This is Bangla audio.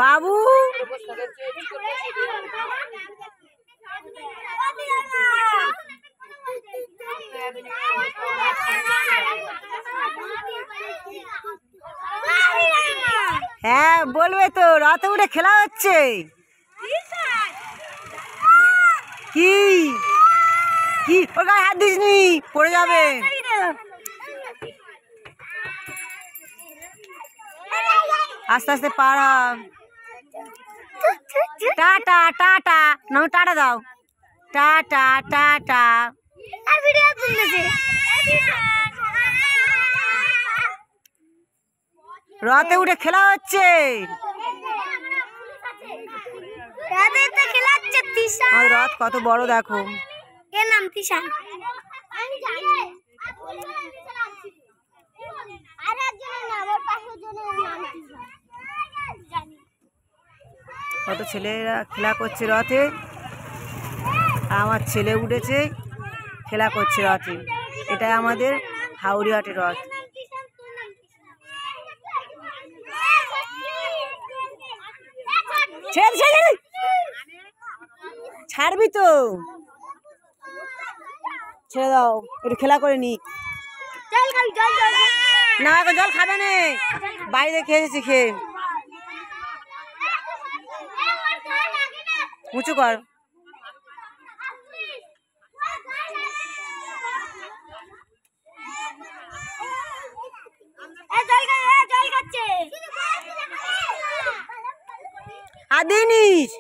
বাবু হ্যাঁ বলবে তো, রাতে উঠে খেলা হচ্ছে। কি কি ওর গায়ে হাত দিসনি, পড়ে যাবে। আস্তে আস্তে পাড়া। টাটা টাটা না, টাটা দাও। Tata tata. রাতে উঠে খেলা হচ্ছে। রাত কত বড় দেখো। এর নাম তিশা। কত ছেলেরা খেলা করছে রথে। আমার ছেলে উঠেছে, খেলা করছে রথে। এটা আমাদের হাওড়িহাটের রথ। ছাড়বি তো, ছেড়ে দাও, একটু খেলা করে নি। না এখন জল খাবে না, বাইরে খেয়ে এসেছি। খেয়ে উঁচু কর। আর দিনিস।